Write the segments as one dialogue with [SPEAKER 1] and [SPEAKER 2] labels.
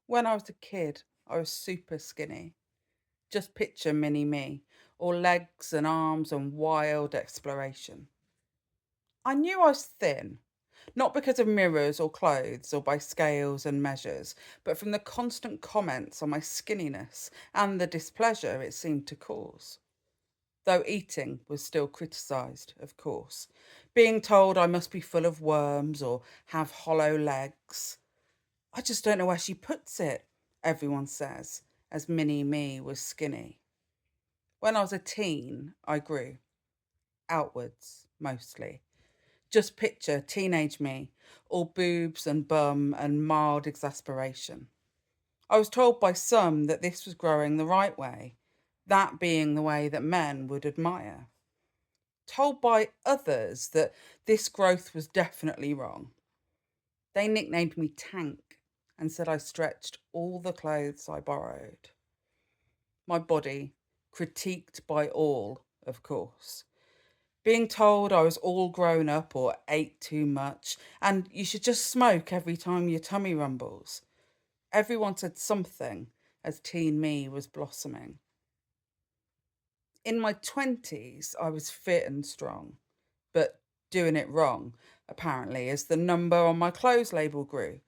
[SPEAKER 1] When I was a kid, I was super skinny. Just picture mini me, all legs and arms and wild exploration. I knew I was thin, not because of mirrors or clothes or by scales and measures, but from the constant comments on my skinniness and the displeasure it seemed to cause. Though eating was still criticised, of course, being told I must be full of worms or have hollow legs. I just don't know where she puts it, everyone says, as mini me was skinny. When I was a teen, I grew, outwards mostly. Just picture teenage me, all boobs and bum and mild exasperation. I was told by some that this was growing the right way, that being the way that men would admire. Told by others that this growth was definitely wrong. They nicknamed me Tank and said I stretched all the clothes I borrowed. My body, critiqued by all, of course. Being told I was all grown up or ate too much, and you should just smoke every time your tummy rumbles. Everyone said something as teen me was blossoming. In my 20s, I was fit and strong, but doing it wrong, apparently, as the number on my clothes label grew.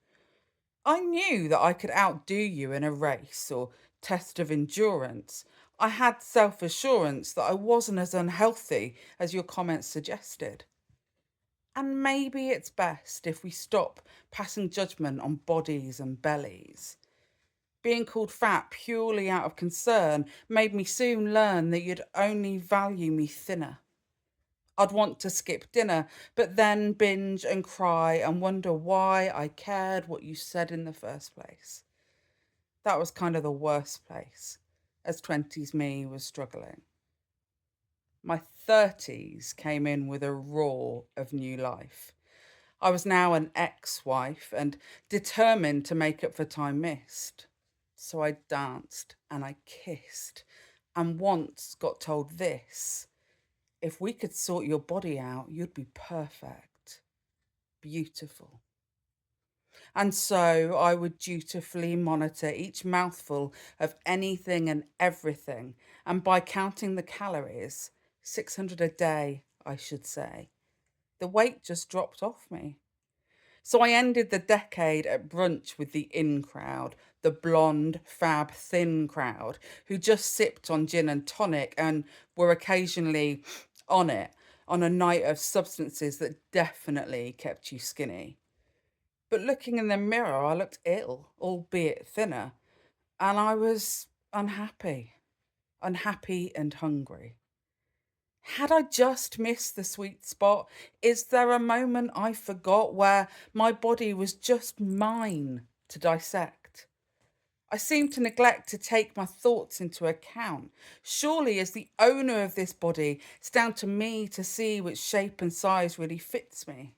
[SPEAKER 1] I knew that I could outdo you in a race or test of endurance. I had self assurance that I wasn't as unhealthy as your comments suggested. And maybe it's best if we stop passing judgment on bodies and bellies. Being called fat purely out of concern made me soon learn that you'd only value me thinner. I'd want to skip dinner, but then binge and cry and wonder why I cared what you said in the first place. That was kind of the worst place, as 20s me was struggling. My 30s came in with a roar of new life. I was now an ex wife and determined to make up for time missed. So I danced and I kissed, and once got told this: if we could sort your body out, you'd be perfect, beautiful. And so I would dutifully monitor each mouthful of anything and everything, and by counting the calories, 600 a day, I should say, the weight just dropped off me. So I ended the decade at brunch with the in crowd, the blonde, fab, thin crowd, who just sipped on gin and tonic and were occasionally on it on a night of substances that definitely kept you skinny. But looking in the mirror, I looked ill, albeit thinner, and I was unhappy, unhappy and hungry. Had I just missed the sweet spot? Is there a moment I forgot where my body was just mine to dissect? I seem to neglect to take my thoughts into account. Surely, as the owner of this body, it's down to me to see which shape and size really fits me.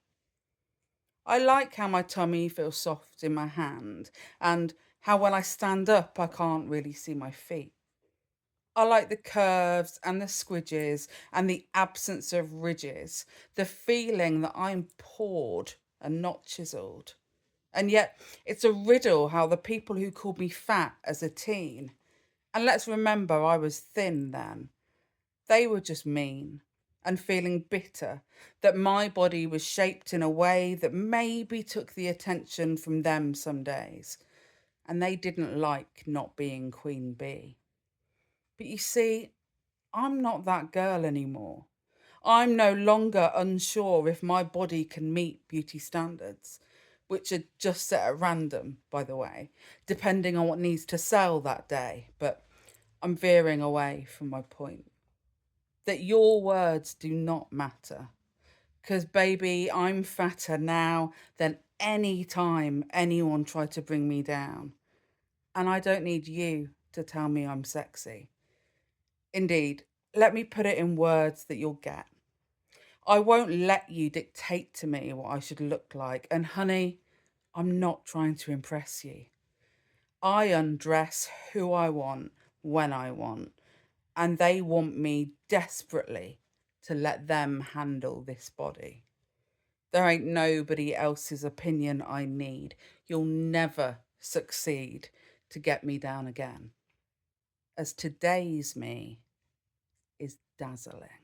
[SPEAKER 1] I like how my tummy feels soft in my hand, and how when I stand up, I can't really see my feet. I like the curves and the squidges and the absence of ridges, the feeling that I'm poured and not chiseled. And yet, it's a riddle how the people who called me fat as a teen, and let's remember I was thin then, they were just mean and feeling bitter that my body was shaped in a way that maybe took the attention from them some days, and they didn't like not being queen bee. But you see, I'm not that girl anymore. I'm no longer unsure if my body can meet beauty standards, which are just set at random, by the way, depending on what needs to sell that day. But I'm veering away from my point. That your words do not matter. Because, baby, I'm fatter now than any time anyone tried to bring me down. And I don't need you to tell me I'm sexy. Indeed, let me put it in words that you'll get. I won't let you dictate to me what I should look like. And honey, I'm not trying to impress you. I undress who I want when I want. And they want me desperately to let them handle this body. There ain't nobody else's opinion I need. You'll never succeed to get me down again, as today's me is dazzling.